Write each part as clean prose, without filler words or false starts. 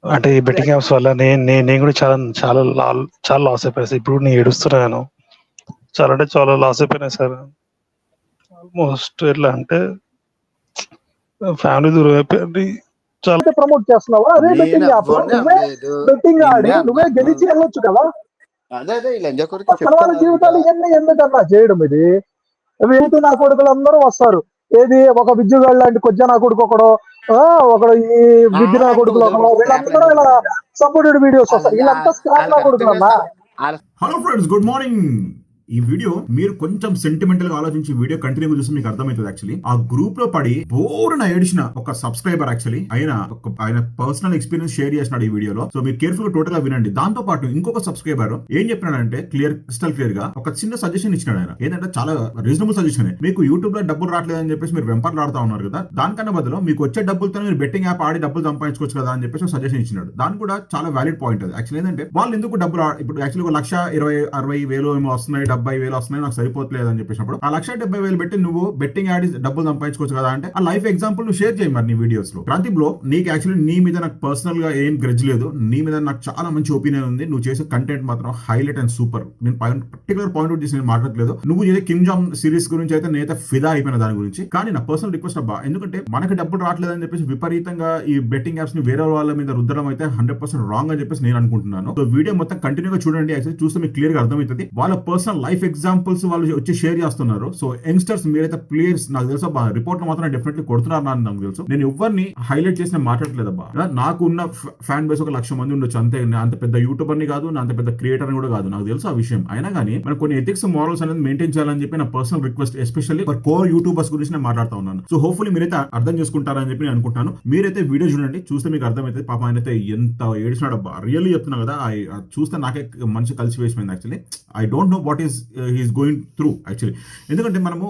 అంటే ఈ betting apps వల్ల నేను కూడా చాలా చాలా లాస్ అయిపోయాను సార్. ఇప్పుడు నేను ఏడుస్తున్నాను. చాలా అంటే చాలా లాస్ అయిపోయినాయి సార్. ఆల్మోస్ట్ ఎట్లా అంటే ఫ్యామిలీ దూరం అయిపోయింది. చాలా ప్రమోట్ చేస్తున్నావా? అదే బెట్టింగ్ యాప్. నువ్వే బెట్టింగ్ ఆడి నువ్వే గెలిచి వెళ్ళొచ్చు కదా. వాళ్ళ జీవితాలు ఇవన్నీ ఎందుకన్నా చేయడం? ఇది వీటి నా కొడుకులు అందరూ వస్తారు. ఏది ఒక విద్యుగాడు లాంటి కొద్దిగా నా కొడుకు ఒకడు ఈ విద్య నా కొడుకులు ఒకడు, వీళ్ళందరూ ఇలా సపోర్టెడ్ వీడియోస్ వస్తారు. వీళ్ళంతా స్కామ్ నా కొడుకులు అన్నా. Hello friends, good morning. ఈ వీడియో మీరు కొంచెం సెంటిమెంటల్ గా ఆలోచించి వీడియో కంటిన్యూ చూస్తే మీకు అర్థమవుతుంది. యాక్చువల్లీ ఆ గ్రూప్ లో పడి బోర్న ఏడిచిన ఒక సబ్స్క్రైబర్ యాక్చువల్లీ ఆయన పర్సనల్ ఎక్స్పీరియన్స్ షేర్ చేసినాడు ఈ వీడియోలో. సో మీరు కేర్ఫుల్ గా టోటల్ గా వినండి. దాంతో పాటు ఇంకొక సబ్స్క్రైబర్ ఏం చెప్పినాడంటే క్రిస్టల్ క్లియర్ గా ఒక చిన్న సజెషన్ ఇచ్చినాడు. ఆయన ఏంటంటే చాలా రీజనబుల్ సజెషన్. మీకు యూట్యూబ్ లో డబ్బులు రావట్లేదని చెప్పేసి మీరు వెంపర్లాడుతా ఉన్నారు కదా, దానికన్నా బదులు మీకు వచ్చే డబ్బులతో మీరు బెట్టింగ్ యాప్ ఆడి డబ్బులు సంపాదించుకోవచ్చు కదా అని చెప్పేసి సజెషన్ ఇచ్చినాడు. దాని కూడా చాలా వ్యాలిడ్ పాయింట్ అది. యాక్చువల్లీ ఏంటంటే వాళ్ళు ఎందుకు డబ్బులు ఇప్పుడు యాక్చువల్లీ 1,20,000-1,60,000 ఏమో వస్తున్నాయి, 70,000 వస్తున్నాయి, నాకు సరిపోతలేదు అని చెప్పేసినప్పుడు ఆ 1,70,000 పెట్టి నువ్వు బెట్టింగ్ యాడ్ డబ్బులు సంపాదించుకోవచ్చు కదా అంటే ఆ లైఫ్ ఎగ్జాంపుల్ నువ్వు షేర్ చేయి మరి నీ వీడియోస్ లో. క్రాంతి బ్రో, నీకు యాక్చువల్లీ నీ మీద నాకు పర్సనల్ గా ఏం గ్రడ్జ్ లేదు. నీ మీద నాకు చాలా మంచి ఒపీనియన్ ఉంది. నువ్వు చేసే కంటెంట్ మాత్రం హైలైట్ అండ్ సూపర్. నేను పర్టికులర్ పాయింట్ అవుట్ చేసి నేను మాట్లాడలేదు. నువ్వు చేసే కింగ్ జామ్ సిరీస్ గురించి అయితే నేనైతే ఫిదా అయిపోయిన దాని గురించి. కానీ నా పర్సనల్ రిక్వెస్ట్ అబ్బా, ఎందుకంటే మనకి డబ్బులు రావట్లేదని చెప్పేసి విపరీతంగా ఈ బెట్టింగ్ యాప్స్ ని వేరే వాళ్ళ మీద రుద్దడం అయితే 100% రాంగ్ అని చెప్పేసి నేను అనుకుంటున్నాను. సో వీడియో మొత్తం కంటిన్యూగా చూడండి. యాక్చువల్లీ చూస్తే మీకు క్లియర్ గా అర్థమవుతుంది. వాళ్ళ పర్సనల్ లైఫ్ ఎగ్జాంపుల్స్ వాళ్ళు వచ్చి షేర్ చేస్తున్నారు. సో యంగ్స్టర్స్ మీరైతే ప్లేయర్స్ నాకు తెలుసు రిపోర్ట్ మాత్రం డెఫినెట్లీ కొడుతున్నారు నాకు తెలుసు. నేను ఎవరిని హైలైట్ చేసిన మాట్లాడలేదబ్బా. నాకు ఉన్న ఫ్యాన్ బేస్ 1,00,000 మంది ఉండొచ్చు అంతే. అంత పెద్ద యూట్యూబర్ ని కాదు, అంత పెద్ద క్రియేటర్ కూడా కాదు, నాకు తెలుసు ఆ విషయం. అయినా కానీ మనం కొన్ని ఎథిక్స్ మారల్స్ అనేది మెయింటైన్ చేయాలని చెప్పి నా personal request, especially for core YouTubers గురించి నేను మాట్లాడుతా ఉన్నాను. సో హోప్ఫుల్లీ మీరైతే అర్థం చేసుకుంటారని చెప్పి నేను అనుకుంటాను. మీరైతే వీడియో చూడండి, చూస్తే మీకు అర్థమైతే. పాప ఆయన అయితే ఎంత ఏడిచినాడబ్బా, రియల్లీ చెప్తున్నా కదా. చూస్తే నాకే మనిషి కలిసి వేసిపోయింది. Actually I don't know what is going through actually. ఎందుకంటే మనము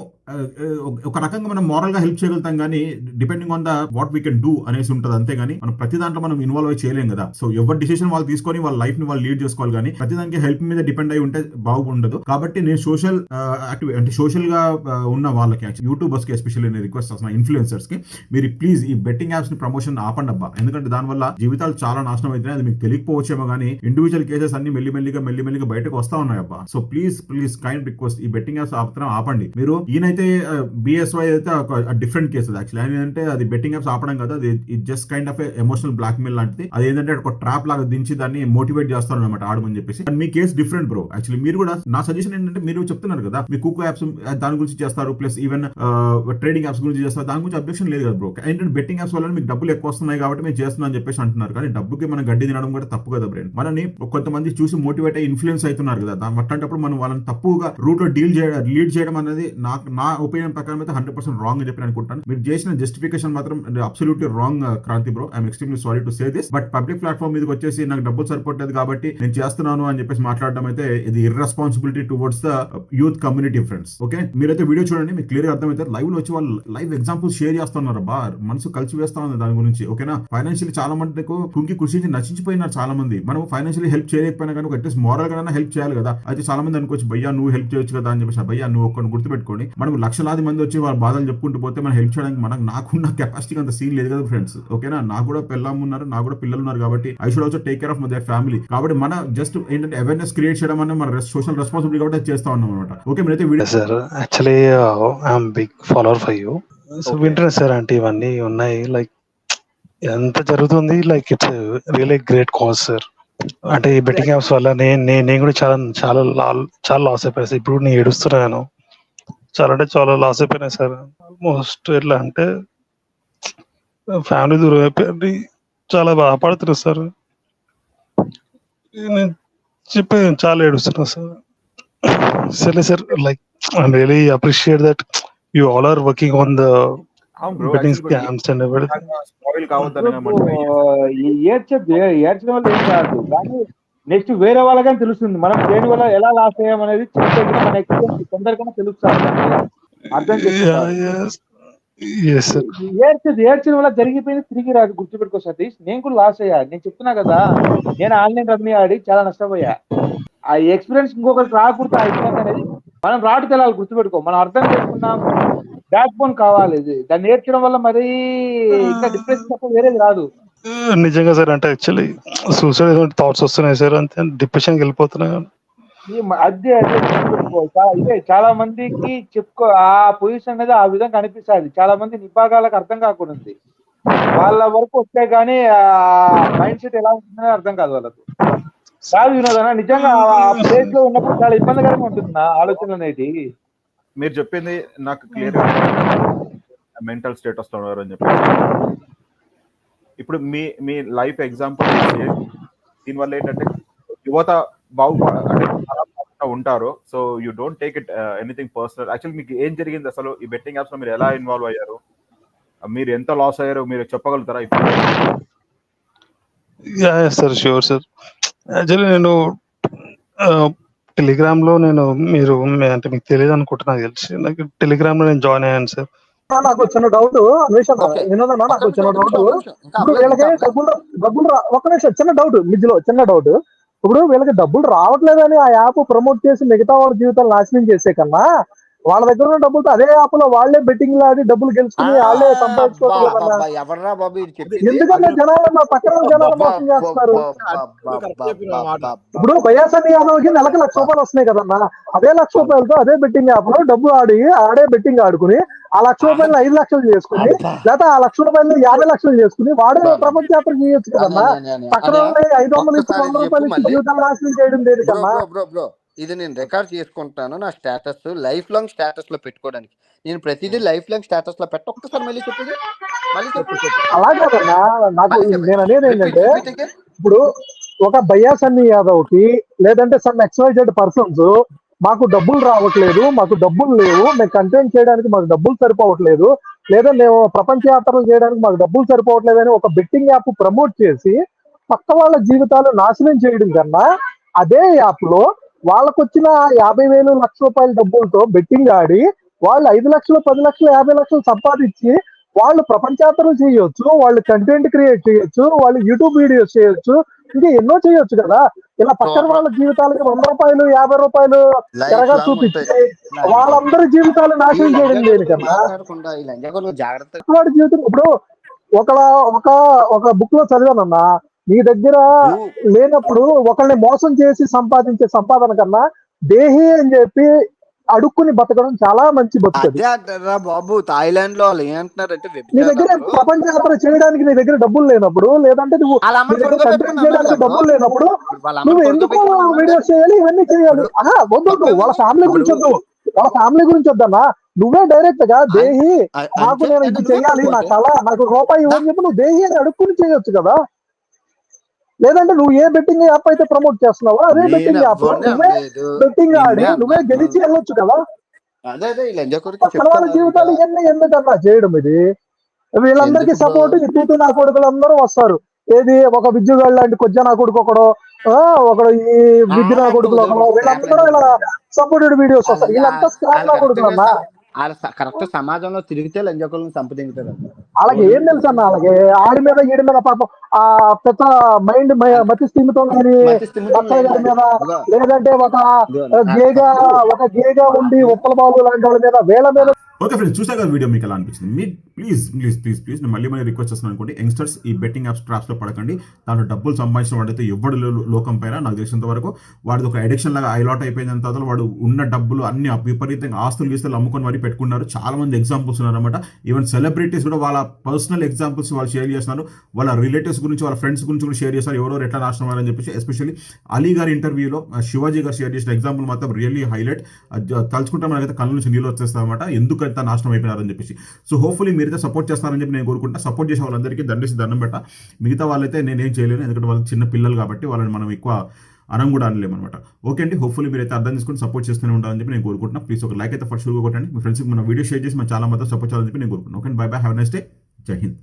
ఒక రకంగా మనం మోరల్ గా హెల్ప్ చేయగలుగుతాం కానీ depending on the what we can do అనేసి ఉంటుంది. అంతేగాని మనం ప్రతి దాంట్లో మనం ఇన్వాల్వ్ అయి చేయలేం కదా. సో ఎవరి డిసిషన్ వాళ్ళు తీసుకొని వాళ్ళ లైఫ్ ని వాళ్ళు లీడ్ చేసుకోవాలి కానీ ప్రతి దానికి హెల్ప్ మీద డిపెండ్ అయి ఉంటే బాగుండదు. కాబట్టి నేను సోషల్ అంటే సోషల్ గా ఉన్న వాళ్ళకి యూట్యూబర్స్ కి ఎస్పెషల్లీ నేను రిక్వెస్ట్ చేస్తున్నా, ఇన్ఫ్లుయెన్సర్స్ కి మీరు ప్లీజ్ ఈ బెట్టింగ్ యాప్స్ ని ప్రమోషన్ ఆపండి అబ్బా. ఎందుకంటే దానివల్ల జీవితాలు చాలా నాశనం అవుతున్నాయి. అది మీకు తెలియకపోవచ్చేమో కానీ ఇండివిజువల్ కేసెస్ అన్ని మెల్లిమెల్లిగా బయటకు వస్తా ఉన్నాయి అబ్బా. సో ప్లీజ్ కైండ్ రిక్వెస్ట్, ఈ బెట్టింగ్ యాప్స్ ఆపండి. మీరు ఈయనైతే బిఎస్వై అయితే ఒక డిఫరెంట్ కేసు యాక్చువల్లీ. ఏంటంటే అది బెట్టింగ్ యాప్స్ ఆపడం కదా, అది just kind of emotional blackmail లాంటిది. అది ఏంటంటే ఒక ట్రాప్ లాగా దించి దాన్ని మోటివేట్ చేస్తారు అనమాట ఆడమని చెప్పేసి. మీ కేసు డిఫరెంట్ బ్రో. యాక్చువల్లీ మీరు కూడా నా సజెషన్ ఏంటంటే, మీరు చెప్తున్నారు కదా మీ కుకో యాప్స్ దాని గురించి చేస్తారు, ప్లస్ ఈవెన్ ట్రేడింగ్ యాప్స్ గురించి చేస్తారు, దాని గురించి అబ్జెక్షన్ లేదు కదా బ్రో. ఏంటంటే బెట్టింగ్ యాప్స్ వల్ల మీకు డబ్బులు ఎక్కువ వస్తున్నాయి కాబట్టి మేము చేస్తున్నాం అని చెప్పేసి అంటున్నారు. కానీ డబ్బుకి మనం గడ్డి తినడం కూడా తప్పు కదా బ్రెయిన్. మనని కొంతమంది చూసి మోటివేట్ అయ్యి ఇన్ఫ్లుయెన్స్ అవుతున్నారు కదా, అట్లాంటప్పుడు మనం వాళ్ళని తప్పుగా రూట్ లో లీడ్ చేయడం అనేది నా ఒపీనియన్ ప్రకారం అయితే 100% రాంగ్ అని చెప్పి అనుకుంటాను. మీరు చేసిన జస్టిఫికేషన్ మాత్రం absolutely wrong Kranthi bro. I'm extremely sorry to say this. But public platform మీదకి వచ్చేసి నాకు డబ్బులు సరిపోవట్లేదు కాబట్టి నేను చేస్తున్నాను అని చెప్పేసి మాట్లాడడం అయితే ఇది irresponsibility towards the youth community friends. Okay, మీరైతే వీడియో చూడండి, మీకు క్లియర్ గా అర్థమైతే. లైవ్ లో వచ్చి వాళ్ళు లైవ్ ఎగ్జాంపుల్స్ షేర్ చేస్తున్నారు బా, మనసు కలిసి వేస్తా ఉంది దాని గురించి. ఓకేనా, ఫైనాన్షియల్లీ చాలా మంది కుంకి కృషించి నశించిపోయినారు చాలా మంది. మనం ఫైనాన్షియల్లీ హెల్ప్ చేయలేకపోయినా కానీ అట్లీస్ట్ మోరల్ గా హెల్ప్ చేయాలి కదా. అయితే చాలా మంది అనుకోవచ్చు, భయ్యా నువ్వు హెల్ప్ చేయొచ్చు కదా అని చెప్పేసి. భయ్యా నువ్వు ఒక్కడిని గుర్తుపెట్టుకోండి, మనం లక్షలాది మంది వచ్చి వాళ్ళ బాధలు చెప్పుకుంటూ పోతే మనం హెల్ప్ చేయడానికి నాకున్న కెపాసిటీకి అంత సీన్ లేదు కదా ఫ్రెండ్స్. ఓకేనా, నాకు కూడా పిల్లలు ఉన్నారు, నాకు కూడా పిల్లలు ఉన్నారు కాబట్టి I should also take care of my family. కాబట్టి మన జస్ట్ ఏంటంటే అవేర్నెస్ క్రియేట్ చేయడం అనేది మన సోషల్ రెస్పాన్సిబిలిటీ కాబట్టి చేస్తా ఉన్నాం అనమాట. ఓకే, మీరైతే video sir actually I'm big follower for you. So వింటున్నా సార్, అంటే ఇవన్నీ ఉన్నాయి లైక్ ఎంత జరుగుతుంది, like it's really great cause sir. అంటే ఈ బెట్టింగ్ యాప్స్ వల్ల నేను కూడా చాలా లాస్ అయిపోయాను సార్. ఇప్పుడు నేను ఏడుస్తున్నాను. చాలా అంటే చాలా లాస్ అయిపోయినాయి సార్. ఆల్మోస్ట్ ఎట్లా అంటే ఫ్యామిలీ దూరం అయిపోయింది. చాలా బాధపడుతున్నారు సార్. నేను చెప్పి చాలా ఏడుస్తున్నా సార్. సరే sir, like I really appreciate that you all are working on the betting scams and everything. ఏడ్చడం వల్ల ఏం కాదు, కానీ నెక్స్ట్ వేరే వాళ్ళకని తెలుస్తుంది మనం దేని వల్ల ఎలా లాస్ అయ్యామనేది మన ఎక్స్పీరియన్స్ తొందరగానే తెలుస్తుంది. అర్థం ఏడ్చిన వల్ల జరిగిపోయింది తిరిగి రాదు, గుర్తుపెట్టుకో సతీష్. నేను కూడా లాస్ అయ్యా, నేను చెప్తున్నా కదా. నేను ఆన్లైన్ రమ్మీ ఆడి చాలా నష్టపోయా. ఆ ఎక్స్పీరియన్స్ ఇంకొకరికి రాకూడదు. ఆ ఎక్స్పీరియన్స్ అనేది మనం రాటు తెలాలి, గుర్తుపెట్టుకో. మనం అర్థం చేసుకున్నాము, బ్యాక్ బోన్ కావాలి. ఇది దాన్ని నేర్చడం వల్ల మరీ ఇంకా డిప్రెషన్ తప్ప వేరేది రాదు. నిజంగా సార్. అంటే యాక్చువల్లీ సూసైడ్ థాట్స్ వస్తున్నాయి సార్. అంతే డిప్రెషన్‌కి వెళ్ళిపోతున్నా. అదే గుర్తుపెట్టుకో. ఇదే చాలా మందికి చెప్పుకో ఆ పొజిషన్ అనేది ఆ విధంగా అనిపిస్తది. చాలా మంది విభాగాలకు అర్థం కాకుండా ఉంది. వాళ్ళ వరకు వస్తే గానీ మైండ్ సెట్ ఎలా ఉంటుందో అర్థం కాదు వాళ్ళకు. కాదు వినోదనా, నిజంగా ఆ ప్లేస్ లో ఉన్నప్పుడు చాలా ఇబ్బందికరంగా ఉంటుంది నా ఆలోచనలు అనేది. మీరు చెప్పింది నాకు క్లియర్ గా మెంటల్ స్టేటస్ లో ఉన్నారు అని చెప్పి. ఇప్పుడు మీ లైఫ్ ఎగ్జాంపుల్ దీనివల్ల ఏంటంటే యువత ఉంటారు. So you don't take it anything personal. Actually మీకు ఏం జరిగింది అసలు? ఈ బెట్టింగ్ యాప్స్ లో మీరు ఎలా ఇన్వాల్వ్ అయ్యారు? మీరు ఎంత లాస్ అయ్యారు మీరు చెప్పగలుగుతారా? Sir sure sir. యాక్చువల్లీ నేను టెలిగ్రామ్‌లో మీరు అంటే మీకు తెలియదు అనుకుంటా, నాకు తెలిసి. నాకు టెలిగ్రామ్‌లో నేను జాయిన్ అయ్యాను సార్. నాకు వచ్చిన డౌట్ అన్వేషణ వినోదన్నా, నాకు వచ్చిన డౌట్. ఇప్పుడు వీళ్ళకి డబ్బులు ఒక్క నిమిషం, చిన్న డౌట్ మధ్యలో, చిన్న డౌట్. ఇప్పుడు వీళ్ళకి డబ్బులు రావట్లేదని ఆ యాప్ ప్రమోట్ చేసి మిగతా వాళ్ళ జీవితాలు నాశనం చేసే కన్నా వాళ్ళ దగ్గర ఉన్న డబ్బులతో అదే యాప్ లో వాళ్ళే బెట్టింగ్ ఆడి డబ్బులు గెలుచుకుని వాళ్ళే సంపాదించుకోవాలి. ఎందుకంటే జనాలు పక్కన జనాలు మోసం చేస్తారు. ఇప్పుడు వైఎస్ఆర్ యాదవ్కి నెలకు ₹1,00,000 వస్తున్నాయి కదన్నా. అదే ₹1,00,000 అదే బెట్టింగ్ యాప్ లో డబ్బు ఆడే బెట్టింగ్ ఆడుకుని ఆ ₹1,00,000 5 లక్షలు చేసుకుని, లేదా ఆ ₹1,00,000 50 లక్షలు చేసుకుని వాడే ప్రపంచ యాత్ర చేయొచ్చు కదన్నా. పక్కన 500 ఇచ్చి ₹100 ఇచ్చి జీవితాలు నాశనం చేయడం దేనికన్నా? ఇది నేను రికార్డ్ చేసుకుంటాను నా స్టేటస్, లైఫ్ లాంగ్ స్టేటస్ లో పెట్టుకోవడానికి. నేను ప్రతిదీ లైఫ్ లాంగ్ స్టేటస్ లో పెట్ట. ఒక్కసారి మళ్ళీ చెప్పేది అలా కాదన్నా. నాకు నేను అనేది ఏంటంటే, ఇప్పుడు ఒక బయ్యాసన్ని యాదవ్ కి లేదంటే సమ్ XYZ పర్సన్స్ మాకు డబ్బులు రావట్లేదు, మాకు డబ్బులు లేవు, మేము కంటెంట్ చేయడానికి మాకు డబ్బులు సరిపోవట్లేదు, లేదా మేము ప్రపంచ యాత్రలు చేయడానికి మాకు డబ్బులు సరిపోవట్లేదు అని ఒక బెట్టింగ్ యాప్ ప్రమోట్ చేసి పక్క వాళ్ళ జీవితాలు నాశనం చేయడం కన్నా అదే యాప్ లో వాళ్ళకు వచ్చిన 50,000 ₹1,00,000 డబ్బులతో బెట్టింగ్ ఆడి వాళ్ళు 5 లక్షలు 10 లక్షలు 50 లక్షలు సంపాదించి వాళ్ళు ప్రపంచాతరం చేయొచ్చు, వాళ్ళు కంటెంట్ క్రియేట్ చేయొచ్చు, వాళ్ళు యూట్యూబ్ వీడియోస్ చేయొచ్చు, ఇంకా ఎన్నో చేయొచ్చు కదా. ఇలా పక్కన వాళ్ళ జీవితాలకి ₹100 ₹50 ఎరగా చూపించి వాళ్ళందరి జీవితాలు నాశనం చేయడం దేనికన్నా? వాడి జీవితం ఇప్పుడు ఒక బుక్ లో చదివానన్నా, నీ దగ్గర లేనప్పుడు ఒకళ్ళని మోసం చేసి సంపాదించే సంపాదన కన్నా దేహి అని చెప్పి అడుక్కుని బతకడం చాలా మంచి బతుకది బాబు. థాయిలాండ్ లో వాళ్ళు ఏమంటున్నారంటే, నీ దగ్గర ప్రపంచ యాత్ర చేయడానికి నీ దగ్గర డబ్బులు లేనప్పుడు, లేదంటే నువ్వు కంటెంట్ చేయడానికి డబ్బులు లేనప్పుడు నువ్వు ఎందుకు వీడియోస్ చేయాలి, ఇవన్నీ చేయాలి? వద్దు, వాళ్ళ ఫ్యామిలీ గురించి వద్దు, వాళ్ళ ఫ్యామిలీ గురించి వద్దన్నా. నువ్వే డైరెక్ట్ గా దేహి, నాకు నేను ఇది చెయ్యాలి, నా కళ, నాకు రూపాయి ఇవ్వని చెప్పి నువ్వు దేహి అని అడుక్కుని చేయొచ్చు కదా. లేదంటే నువ్వు ఏ బెట్టింగ్ యాప్ అయితే ప్రమోట్ చేస్తున్నావో అదే బెట్టింగ్ యాప్ నువ్వే బెట్టింగ్ ఆడి నువ్వే గెలిచి వెళ్ళొచ్చు కదా. వాళ్ళ జీవితాలు ఇవన్నీ ఎందుకన్నా చేయడం? ఇది వీళ్ళందరికీ సపోర్ట్ ఇటు నా కొడుకులందరూ వస్తారు. ఏది ఒక విద్యుగాడు లాంటి కొద్దిగా నా కొడుకు ఒకడు ఈ విద్య నా కొడుకులు ఒకడు, వీళ్ళందరూ ఇలా సపోర్టెడ్ వీడియోస్ వస్తారు. వీళ్ళంతా స్కామ్ నా కొడుకులన్నా. కరెక్ట్ సమాజంలో తిరిగితే లంజకులను సంపదించారు. అలాగే ఏం తెలుసు అన్న, అలాగే ఆడి మీద ఈడి మీద పాపం ఆ పెద్ద మైండ్ మతి స్థిమితం మీద, లేదంటే ఒక గేగా ఉండి ఉప్పల బాబు లాంటి వాళ్ళ మీద, వీళ్ళ మీద. ఓకే ఫ్రెండ్స్, చూసా కదా వీడియో, మీకు ఎలా అనిపించింది? మీ ప్లీజ్ నేను మళ్ళీ రిక్వెస్ట్ చేస్తున్నాను అనుకోండి, యంగ్స్టర్స్ ఈ బెట్టింగ్ యాప్స్ ట్రాప్స్లో పడకండి. దాంట్లో డబ్బులు సంపాదించిన వాడైతే ఎవడు లోకం పైన నాకు తెలిసినంత వరకు వాడిది ఒక అడిక్షన్ లాగా ఐలాట్ అయిపోయింది. తర్వాత వాడు ఉన్న డబ్బులు అన్ని విపరీతంగా ఆస్తులు గీస్తులు అమ్ముకొని మరి పెట్టుకున్నారు. చాలా మంది ఎగ్జాంపుల్స్ ఉన్నారన్నమాట. ఈవెన్ సెలబ్రిటీస్ కూడా వాళ్ళ పర్సనల్ ఎగ్జాంపుల్స్ వాళ్ళు షేర్ చేస్తున్నారు. వాళ్ళ రిలేటివ్స్ గురించి, వాళ్ళ ఫ్రెండ్స్ గురించి కూడా షేర్ చేస్తారు, ఎవరెవరు ఎట్లా నాశనం అవ్వాలని చెప్పేసి. ఎస్పెషల్లీ అలీ గారి ఇంటర్వ్యూలో శివాజీ గారు షేర్ చేసిన ఎగ్జాంపుల్ మాత్రం రియల్లీ హైలైట్. తలుచుకుంటే మనకైతే కళ్ళ నుంచి నీళ్ళు వచ్చేస్తాయి అన్నమాట, ఎందుకు ఎంత నాశనం అయిపోయినారని చెప్పేసి. సో హోప్ఫుల్లీ మీరైతే సపోర్ట్ చేస్తారని చెప్పి నేను కోరుకుంటా. సపోర్ట్ చేసే వాళ్ళందరికీ దండం పెట్ట. మిగతా వాళ్ళైతే నేనేం చేయలేను, ఎందుకంటే వాళ్ళు చిన్న పిల్లలు కాబట్టి వాళ్ళని మనం ఎక్కువ అనం కూడా అనలేమన్నమాట. ఓకే అండి, హోప్ఫుల్లీ మీరైతే అర్థం చేసుకుని సపోర్ట్ చేస్తూనే ఉంటారని చెప్పి నేను కోరుకుంటున్నా. ప్లీజ్ ఒక లైక్ అయితే ఫస్ట్ షూగా కొట్టండి. మీ ఫ్రెండ్స్కి మన వీడియో షేర్ చేసి మన చాలా మంది సపోర్ట్ చేయాలని చెప్పి నేను కోరుకుంటున్నాను. Okay, by by, have a nice day, జై హింద్.